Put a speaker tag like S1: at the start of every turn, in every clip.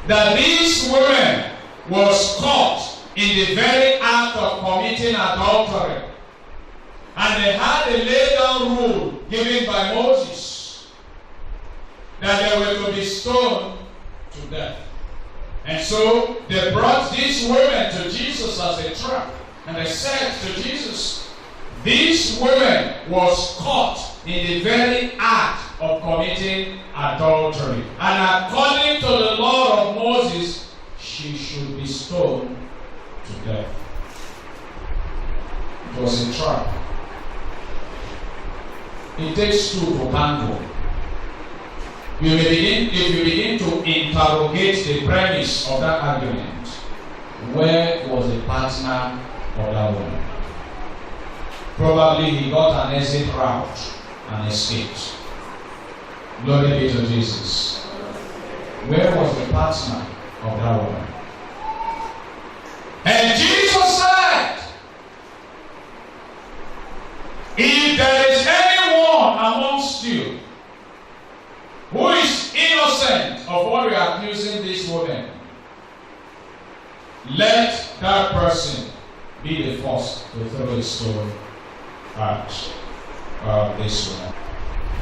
S1: that these women was caught in the very act of committing adultery. And they had a laid down rule given by Moses that they were to be stoned to death. And so they brought these women to Jesus as a trap. And they said to Jesus, these women was caught in the very act of committing adultery. And according to the law of Moses, she should be stoned to death. It was a trap. It takes two to tango. If you begin to interrogate the premise of that argument, where was the partner of that woman? Probably he got an exit route and escaped. Glory be to Jesus. Where was the partner of that woman? And Jesus said, if there is anyone amongst you who is innocent of what we are accusing this woman, let that person be the first to throw a stone at this woman.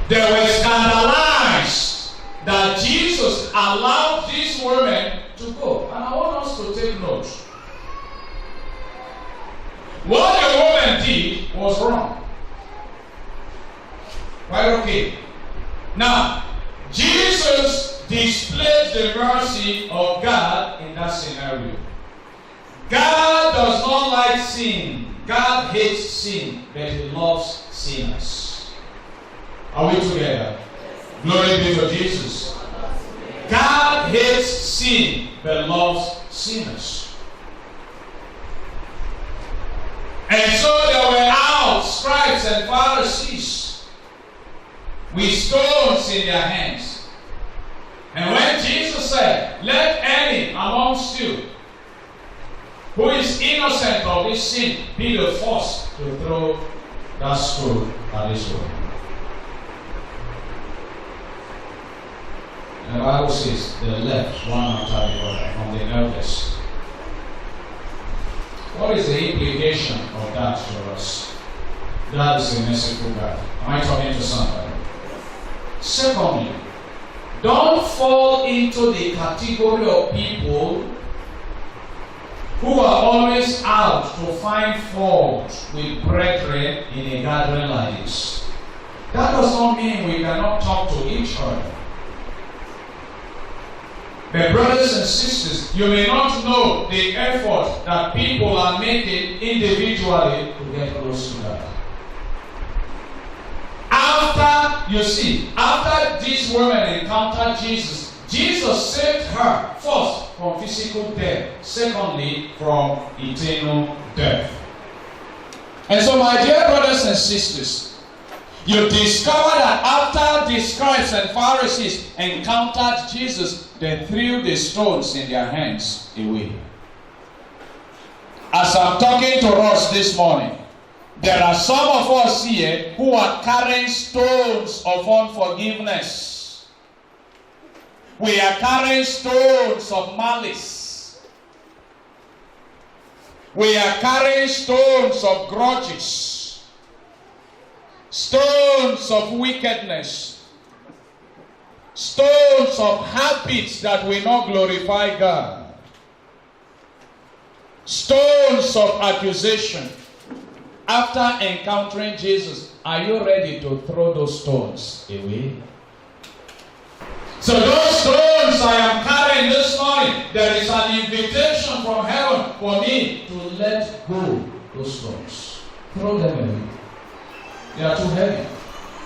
S1: They were scandalized that Jesus allowed these women to go. And I want us to take note. What the woman did was wrong. Right? Okay. Now, Jesus displayed the mercy of God in that scenario. God does not like sin. God hates sin, but he loves sinners. Are we together? Glory be to Jesus. God hates sin, but loves sinners. And so there were out scribes and Pharisees with stones in their hands. And when Jesus said, let any amongst you who is innocent of this sin be the first to throw that stone at this woman. And the Bible says they left one after the other from the eldest. What is the implication of that for us? God is a merciful God. Am I talking to somebody? Secondly, don't fall into the category of people who are always out to find fault with brethren in a gathering like this. That does not mean we cannot talk to each other. But brothers and sisters, you may not know the effort that people are making individually to get close to God. After this woman encountered Jesus, Jesus saved her first from physical death, secondly from eternal death. And so, my dear brothers and sisters, you discover that after the scribes and Pharisees encountered Jesus, they threw the stones in their hands away. As I'm talking to us this morning, there are some of us here who are carrying stones of unforgiveness. We are carrying stones of malice. We are carrying stones of grudges, stones of wickedness, stones of habits that will not glorify God, stones of accusation. After encountering Jesus, are you ready to throw those stones away? So those stones I am carrying this morning, there is an invitation from heaven for me to let go those stones. Throw them away. They are too heavy.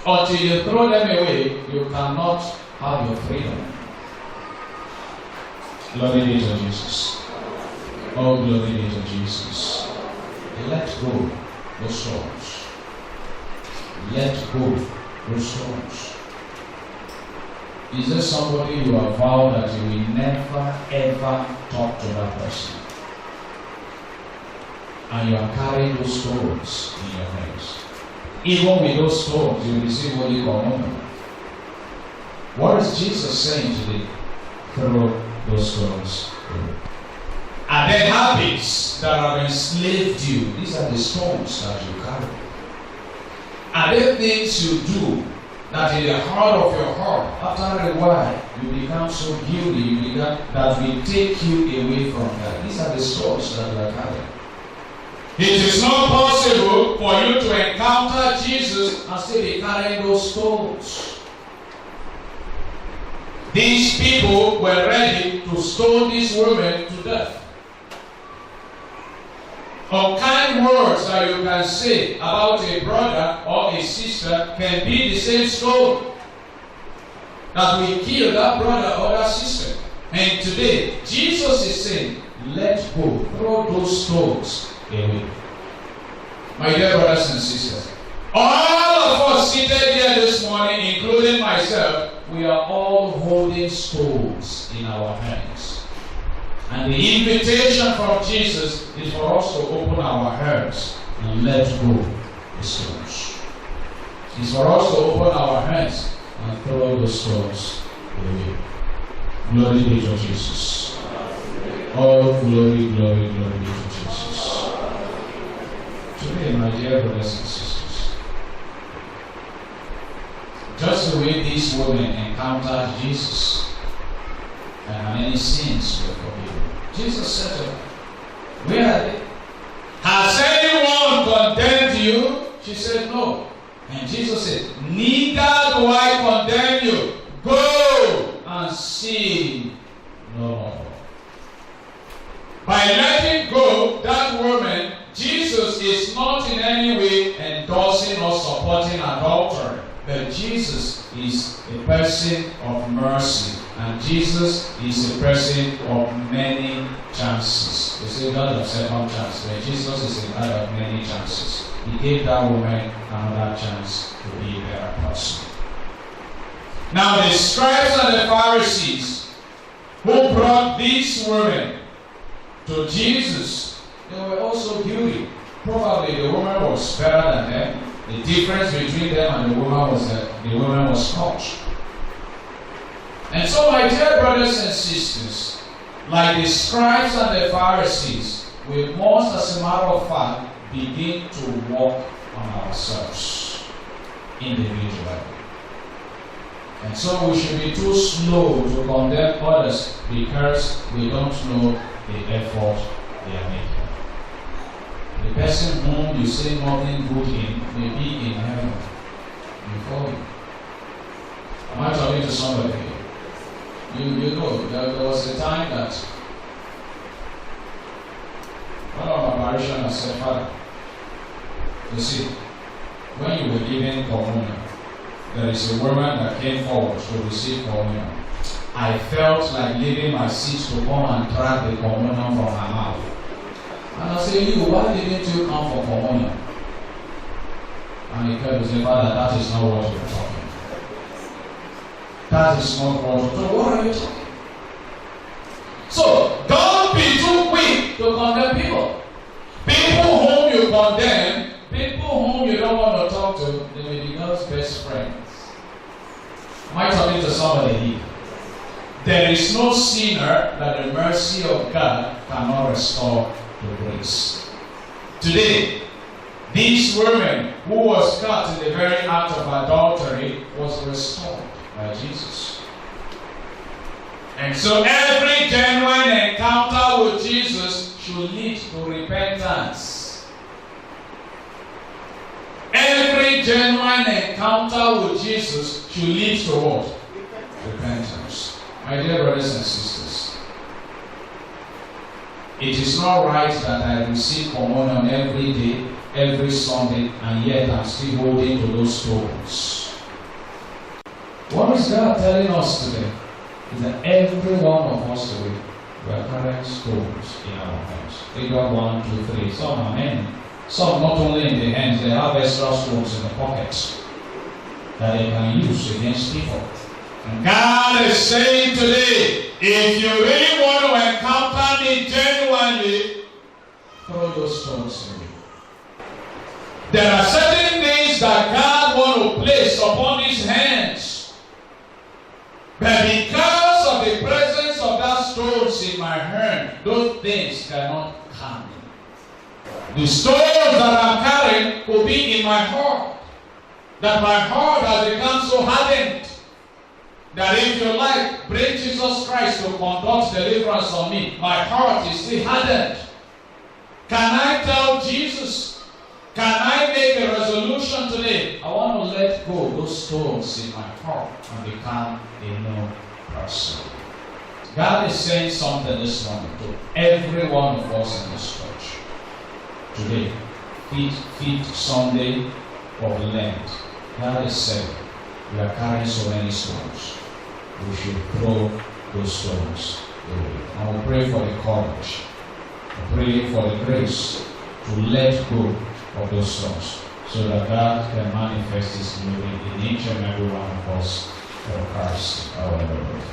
S1: Until you throw them away, you cannot have your freedom. Glory be to Jesus. Oh, glory be to Jesus. Let go those stones. Let go those stones. Is there somebody you have vowed that you will never ever talk to that person? And you are carrying those stones in your hands. Even with those stones, you receive Holy Communion. What is Jesus saying today? throw those stones away. Are there habits that have enslaved you? These are the stones that you carry. Are there things you do that in the heart of your heart, after a while, you become so guilty, that will take you away from that? These are the stones that you are carrying. It is not possible for you to encounter Jesus and still be carrying those stones. These people were ready to stone this woman to death. Unkind words that you can say about a brother or a sister can be the same stone that will kill that brother or that sister. And today, Jesus is saying, let go, throw those stones away. My dear brothers and sisters, all of us seated here this morning, including myself, we are all holding stones in our hands. And the invitation from Jesus is for us to open our hearts and let go the stones. It's for us to open our hands and throw the stones away. Glory be to Jesus. All glory, glory, glory be to Jesus. Today, my dear brothers and sisters, just the way these women encountered Jesus, and how many sins were forgiven. Jesus said to her, where are they? Has anyone condemned you? She said, no. And Jesus said, neither do I condemn you. Go and sin no more. By letting go that woman, Jesus is not in any way endorsing or supporting adultery. But Jesus is a person of mercy. And Jesus is a person of many chances. They say God of second chance, but Jesus is a God of many chances. He gave that woman another chance to be a better person. Now the scribes and the Pharisees who brought these women to Jesus, they were also guilty. Probably the woman was better than them. The difference between them and the woman was that the woman was caught. And so, my dear brothers and sisters, like the scribes and the Pharisees, we must, as a matter of fact, begin to work on ourselves individually. And so we should be too slow to condemn others because we don't know the effort they are making. The person whom you say nothing good in may be in heaven before you. Am I talking to somebody here? You know, there was a time that one of my parishioners said, Father, you see, when you were giving communion, there is a woman that came forward to receive communion. I felt like leaving my seat to come and drag the communion from her mouth. And I said, you, why didn't you come for communion? And he kept saying, Father, that is not what you're talking. That is not what. So what are you talking? So don't be too quick to condemn people. People whom you condemn, people whom you don't want to talk to, they may be God's best friends. Am I talking to somebody here? There is no sinner that the mercy of God cannot restore to grace. Today, this woman who was caught in the very act of adultery was restored by Jesus. And so every genuine encounter with Jesus should lead to repentance. Every genuine encounter with Jesus should lead to what? Repentance. My dear brothers and sisters, it is not right that I receive communion every day, every Sunday, and yet I'm still holding to those stones. What is God telling us today? Is that every one of us today, we are carrying stones in our hands. They got 1, 2, 3. Some are many. Some not only in the hands, they have extra stones in the pockets that they can use against people. And God is saying today, if you really want to encounter me genuinely, throw those stones away. There are certain things that God wants to place upon his hands. But because of the presence in my hand, those things cannot harm me. The stones that I'm carrying will be in my heart. That my heart has become so hardened that if you like, bring Jesus Christ to conduct deliverance on me. My heart is still hardened. Can I tell Jesus? Can I make a resolution today? I want to let go of those stones in my heart and become a new person. God is saying something this morning to every one of us in this church. Today, fifth Sunday of Lent, God is saying, we are carrying so many stones. We should throw those stones away. I will pray for the courage. I pray for the grace to let go of those stones so that God can manifest His glory in each and every one of us for Christ our Lord.